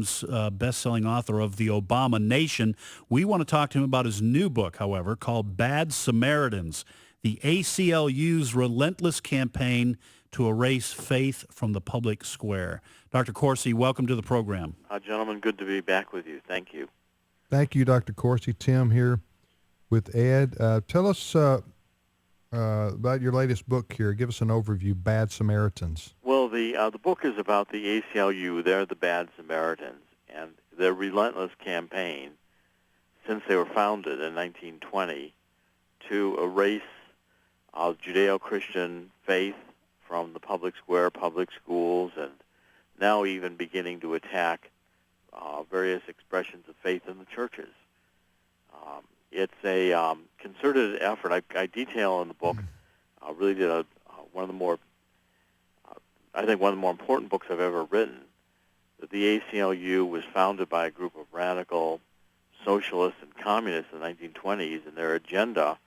Times best-selling author of The Obama Nation. We want to talk to him about his new book, however, called Bad Samaritans, the ACLU's relentless campaign to erase faith from the public square. Dr. Corsi, welcome to the program. Gentlemen, good to be back with you. Thank you. Thank you, Dr. Corsi. Tim here with Ed. Tell us about your latest book here. Give us an overview, Bad Samaritans. Well, the book is about the ACLU. They're the Bad Samaritans, and their relentless campaign since they were founded in 1920 to erase Judeo-Christian faith from the public square, public schools, and now even beginning to attack various expressions of faith in the churches. It's a concerted effort. I detail in the book. Really did one of the more, I think, one of the more important books I've ever written. That the ACLU was founded by a group of radical socialists and communists in the 1920s, and their agenda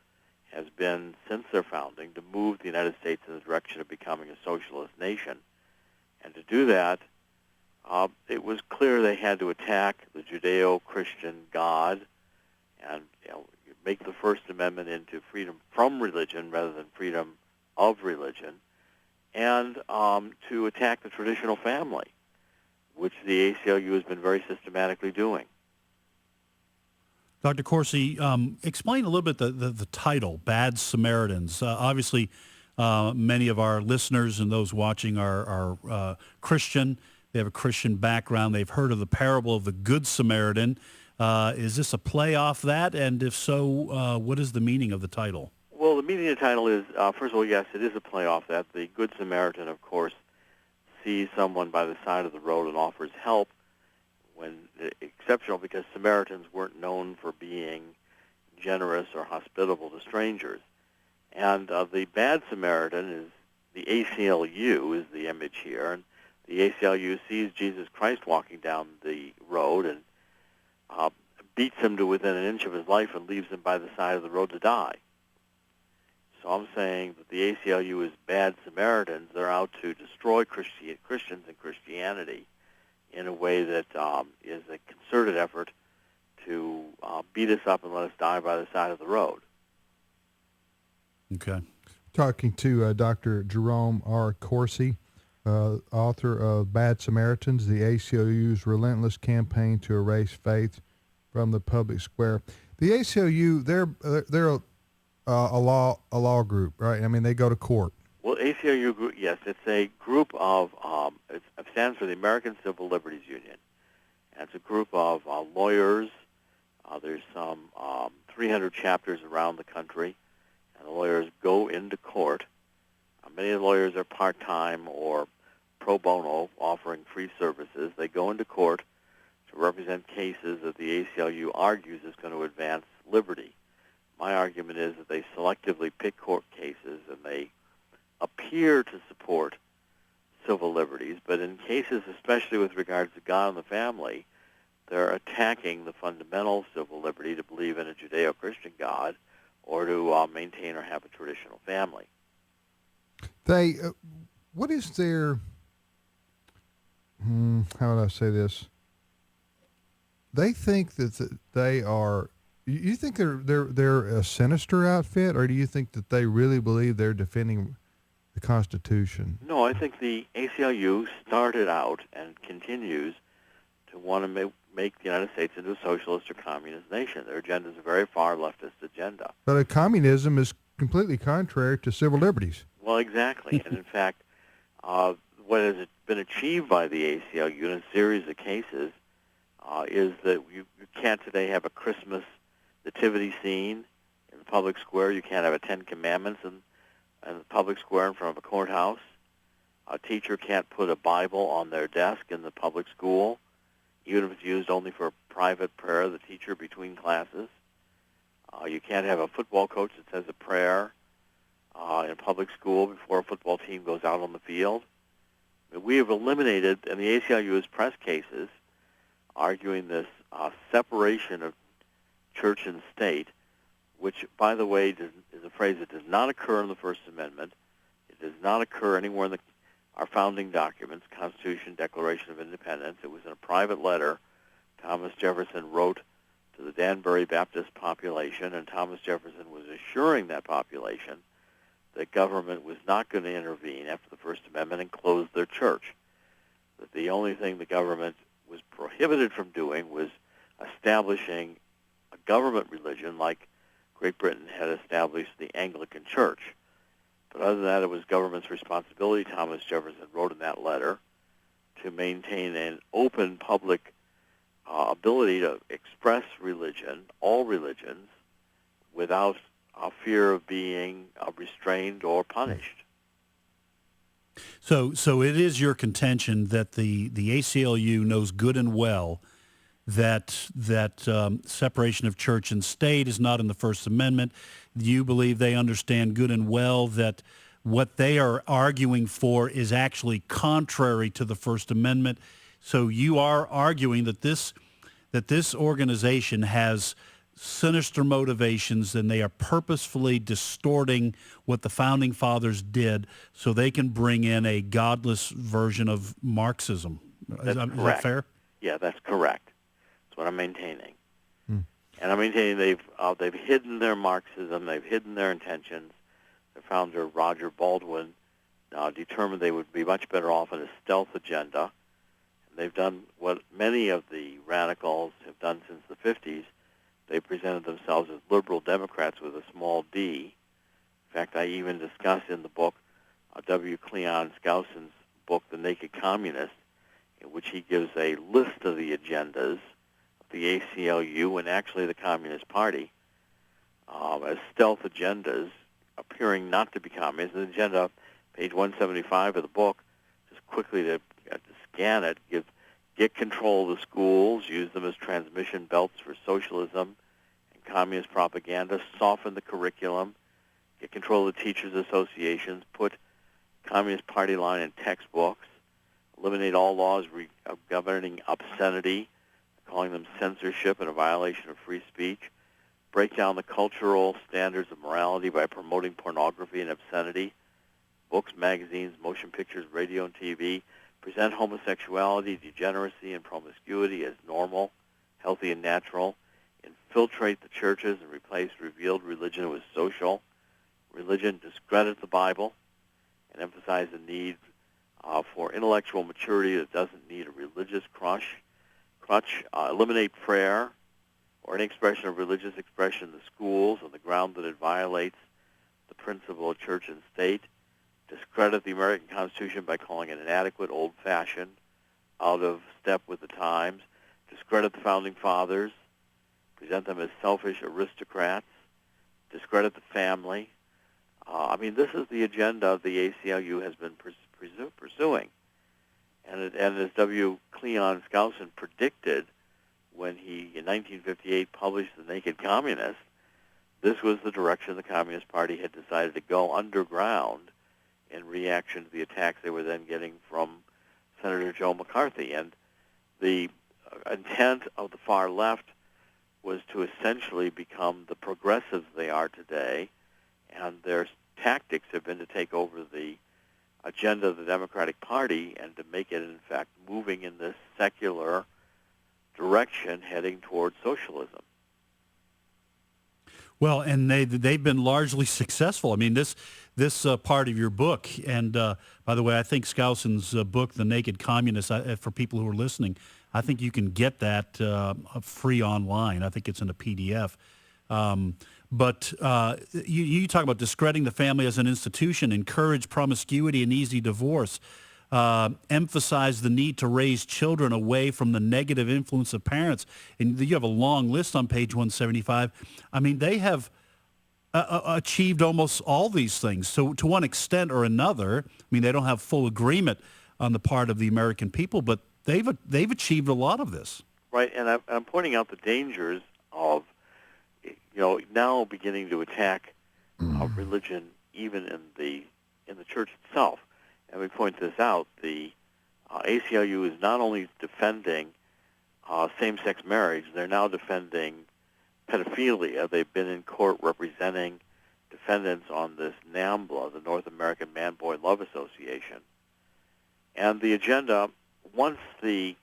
has been, since their founding, to move the United States in the direction of becoming a socialist nation. And to do that, it was clear they had to attack the Judeo-Christian God and make the First Amendment into freedom from religion rather than freedom of religion, and to attack the traditional family, which the ACLU has been very systematically doing. Dr. Corsi, explain a little bit the title, Bad Samaritans. Obviously, many of our listeners and those watching are Christian. They have a Christian background. They've heard of the parable of the Good Samaritan. Is this a play off that? And if so, what is the meaning of the title? Well, the meaning of the title is, first of all, yes, it is a play off that. The Good Samaritan, of course, sees someone by the side of the road and offers help, when exceptional because Samaritans weren't known for being generous or hospitable to strangers. And the Bad Samaritan is the ACLU is the image here, and the ACLU sees Jesus Christ walking down the road and beats him to within an inch of his life and leaves him by the side of the road to die. So I'm saying that the ACLU is Bad Samaritans. They're out to destroy Christians and Christianity in a way that is a concerted effort to beat us up and let us die by the side of the road. Okay. Talking to Dr. Jerome R. Corsi, author of Bad Samaritans, the ACLU's relentless campaign to erase faith from the public square. The ACLU, they're a law group, right? I mean, they go to court. Well, ACLU group, yes, it's a group of, it stands for the American Civil Liberties Union. And it's a group of lawyers. There's some 300 chapters around the country, and the lawyers go into court. Many of the lawyers are part-time or pro bono, offering free services. They go into court to represent cases that the ACLU argues is going to advance liberty. My argument is that they selectively pick court cases, and they appear to support civil liberties, but in cases, especially with regards to God and the family, they're attacking the fundamental civil liberty to believe in a Judeo-Christian God or to maintain or have a traditional family. They, what is their, how would I say this? They think that they are, you think they're a sinister outfit, or do you think that they really believe they're defending the Constitution? No, I think the ACLU started out and continues to want to make the United States into a socialist or communist nation. Their agenda is a very far leftist agenda. But a communism is completely contrary to civil liberties. Well, exactly. And in fact, what has been achieved by the ACLU in a series of cases is that you can't today have a Christmas nativity scene in the public square. You can't have a Ten Commandments in the public square in front of a courthouse. A teacher can't put a Bible on their desk in the public school, even if it's used only for a private prayer of the teacher between classes. You can't have a football coach that says a prayer in public school before a football team goes out on the field. We have eliminated, and the ACLU has pressed cases arguing this separation of church and state, which, by the way, is a phrase that does not occur in the First Amendment. It does not occur anywhere in the our founding documents, Constitution, Declaration of Independence. It was in a private letter Thomas Jefferson wrote to the Danbury Baptist population, and Thomas Jefferson was assuring that population that government was not going to intervene after the First Amendment and close their church. That the only thing the government was prohibited from doing was establishing a government religion like Great Britain had established the Anglican Church. But other than that, it was government's responsibility, Thomas Jefferson wrote in that letter, to maintain an open public ability to express religion, all religions, without fear of being restrained or punished. So it is your contention that the ACLU knows good and well that separation of church and state is not in the First Amendment. You believe they understand good and well that what they are arguing for is actually contrary to the First Amendment. So you are arguing that this organization has sinister motivations, and they are purposefully distorting what the Founding Fathers did so they can bring in a godless version of Marxism. Is that fair? Yeah, that's correct. That's what I'm maintaining. And I'm maintaining they've hidden their Marxism, they've hidden their intentions. The founder, Roger Baldwin, determined they would be much better off in a stealth agenda. And they've done what many of the radicals have done since the 50s. They presented themselves as liberal Democrats with a small d. In fact, I even discuss in the book W. Cleon Skousen's book, The Naked Communist, in which he gives a list of the agendas of the ACLU and actually the Communist Party as stealth agendas, appearing not to be communist. The agenda, page 175 of the book, just quickly to scan it, get control of the schools, use them as transmission belts for socialism and communist propaganda, soften the curriculum, get control of the teachers' associations, put Communist Party line in textbooks, eliminate all laws governing obscenity, calling them censorship and a violation of free speech, break down the cultural standards of morality by promoting pornography and obscenity, books, magazines, motion pictures, radio and TV, present homosexuality, degeneracy, and promiscuity as normal, healthy, and natural, infiltrate the churches and replace revealed religion with social religion, discredit the Bible, and emphasize the need for intellectual maturity that doesn't need a religious crutch, eliminate prayer or any expression of religious expression in the schools on the ground that it violates the principle of church and state, discredit the American Constitution by calling it inadequate, old-fashioned, out of step with the times, discredit the Founding Fathers, present them as selfish aristocrats, discredit the family. This is the agenda the ACLU has been pursuing. And as W. Cleon Skousen predicted when he, in 1958, published The Naked Communist, this was the direction the Communist Party had decided to go underground in reaction to the attacks they were then getting from Senator Joe McCarthy. And the intent of the far left was to essentially become the progressives they are today, and their tactics have been to take over the agenda of the Democratic Party and to make it, in fact, moving in this secular direction heading towards socialism. Well, and they've been largely successful. I mean, this part of your book, and by the way, I think Skousen's book, The Naked Communist, for people who are listening, I think you can get that free online. I think it's in a PDF. But you talk about discrediting the family as an institution, encourage promiscuity and easy divorce, emphasize the need to raise children away from the negative influence of parents. And you have a long list on page 175. I mean, they have achieved almost all these things. So to one extent or another, I mean, they don't have full agreement on the part of the American people, but they've achieved a lot of this. Right, and I'm pointing out the dangers of, now beginning to attack religion even in the church itself. And we point this out, the ACLU is not only defending same-sex marriage, they're now defending pedophilia. They've been in court representing defendants on this NAMBLA, the North American Man-Boy Love Association. And the agenda, once the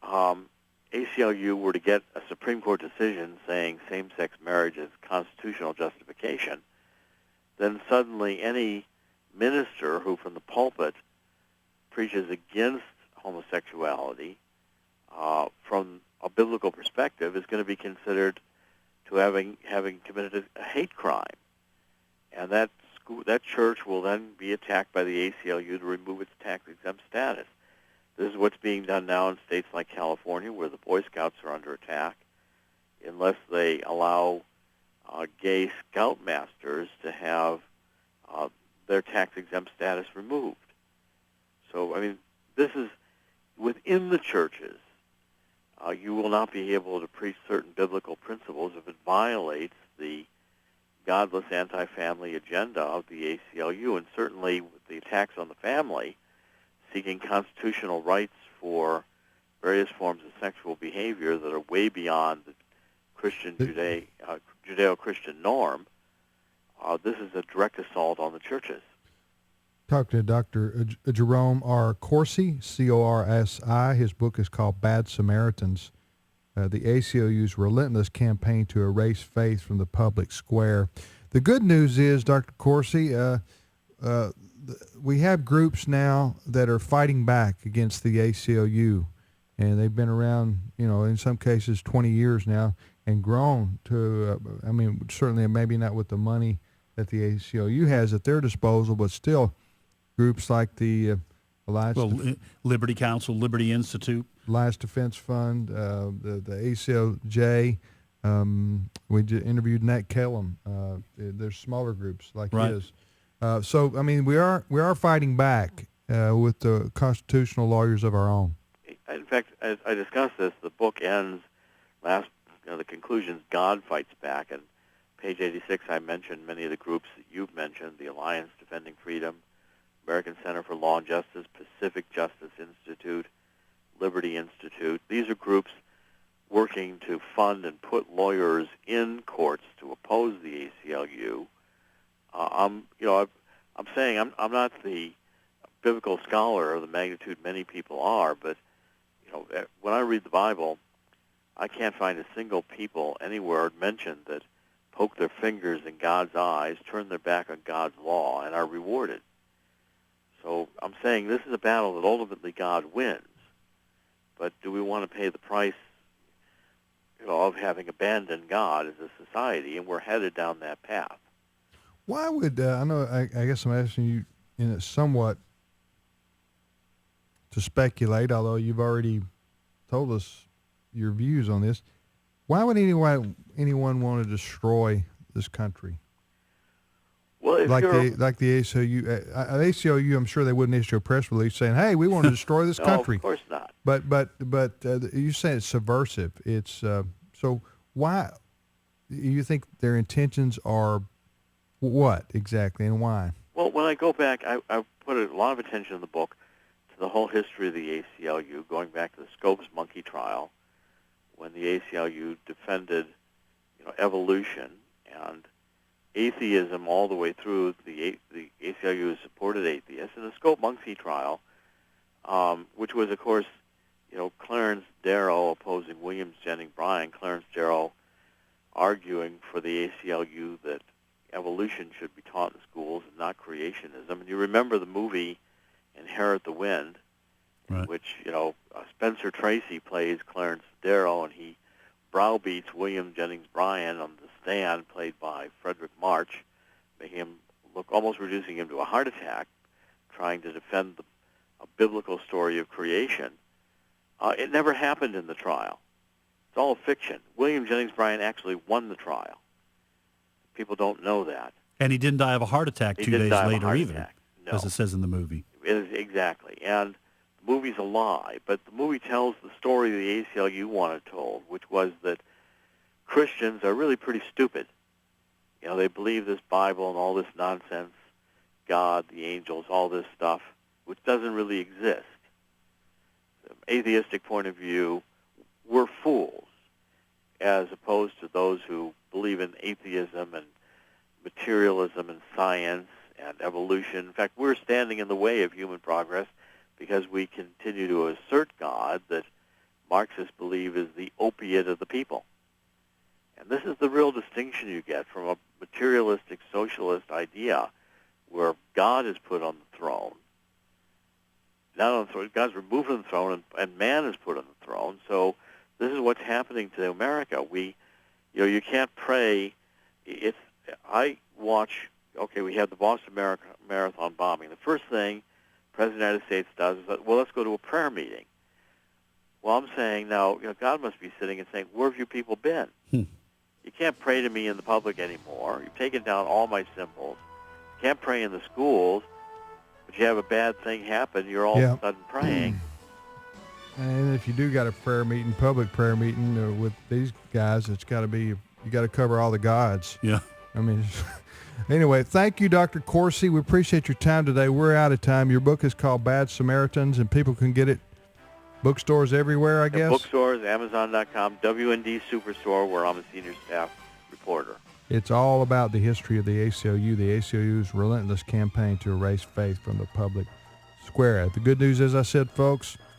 ACLU were to get a Supreme Court decision saying same-sex marriage is constitutional justification, then suddenly any minister who from the pulpit preaches against homosexuality from a biblical perspective is going to be considered to having committed a hate crime. And that church will then be attacked by the ACLU to remove its tax-exempt status. This is what's being done now in states like California, where the Boy Scouts are under attack, unless they allow gay scoutmasters to have their tax-exempt status removed. So, I mean, this is within the churches. You will not be able to preach certain biblical principles if it violates the godless anti-family agenda of the ACLU, and certainly with the attacks on the family, seeking constitutional rights for various forms of sexual behavior that are way beyond the Christian Judeo-Christian norm. This is a direct assault on the churches. Talking to Dr. Jerome R. Corsi, C-O-R-S-I. His book is called Bad Samaritans, the ACLU's relentless campaign to erase faith from the public square. The good news is, Dr. Corsi, we have groups now that are fighting back against the ACLU, and they've been around, in some cases 20 years now, and grown to, certainly maybe not with the money that the ACLU has at their disposal, but still groups like the Liberty Council, Liberty Institute, Alliance Defense Fund, the ACLJ. We interviewed Nat Kellum. There's smaller groups like his. So we are fighting back with the constitutional lawyers of our own. In fact, as I discussed this, the book ends the conclusions, God fights back. And page 86, I mentioned many of the groups that you've mentioned: the Alliance Defending Freedom, American Center for Law and Justice, Pacific Justice Institute, Liberty Institute. These are groups working to fund and put lawyers in courts to oppose the ACLU. I'm saying I'm not the biblical scholar of the magnitude many people are, but when I read the Bible, I can't find a single people anywhere mentioned that poke their fingers in God's eyes, turn their back on God's law, and are rewarded. So I'm saying this is a battle that ultimately God wins. But do we want to pay the price, of having abandoned God as a society? And we're headed down that path. Why would I guess I'm asking you in it somewhat to speculate, although you've already told us your views on this. Why would anyone want to destroy this country? Well, like the ACLU, I'm sure they wouldn't issue a press release saying, "Hey, we want to destroy this country." Of course not. But you say it's subversive. It's so why you think their intentions are what exactly and why? Well, when I go back, I put a lot of attention in the book to the whole history of the ACLU, going back to the Scopes monkey trial, when the ACLU defended, evolution and atheism all the way through. The ACLU has supported atheists. In the Scope monkey trial, which was, of course, Clarence Darrow opposing William Jennings Bryan, Clarence Darrow arguing for the ACLU that evolution should be taught in schools and not creationism. And you remember the movie Inherit the Wind, in which, Spencer Tracy plays Clarence Darrow, and he browbeats William Jennings Bryan on the stand, played by Frederick March, making him almost reducing him to a heart attack, trying to defend a biblical story of creation. It never happened in the trial. It's all fiction. William Jennings Bryan actually won the trial. People don't know that. And he didn't die of a heart attack 2 days later either, as it says in the movie. Exactly. And the movie's a lie, but the movie tells the story the ACLU wanted told, which was that Christians are really pretty stupid. They believe this Bible and all this nonsense, God, the angels, all this stuff, which doesn't really exist. From an atheistic point of view, we're fools, as opposed to those who believe in atheism and materialism and science and evolution. In fact, we're standing in the way of human progress. because we continue to assert God that Marxists believe is the opiate of the people. And this is the real distinction you get from a materialistic socialist idea where God is put on the throne. Not on the throne, God's removed from the throne, and man is put on the throne. So this is what's happening to America. You can't pray. I watch, we had the Boston Marathon bombing. The first thing the President of the United States does is, let's go to a prayer meeting. Well, I'm saying now, God must be sitting and saying, where have you people been? You can't pray to me in the public anymore. You've taken down all my symbols. You can't pray in the schools, but you have a bad thing happen, you're all of a sudden praying. And if you do got a prayer meeting, public prayer meeting with these guys, it's got to be, you got to cover all the gods. Yeah. I mean, anyway, thank you, Dr. Corsi. We appreciate your time today. We're out of time. Your book is called Bad Samaritans, and people can get it bookstores everywhere, I guess. Bookstores, Amazon.com, WND Superstore, where I'm a senior staff reporter. It's all about the history of the ACLU, the ACLU's relentless campaign to erase faith from the public square. The good news is, I said, folks,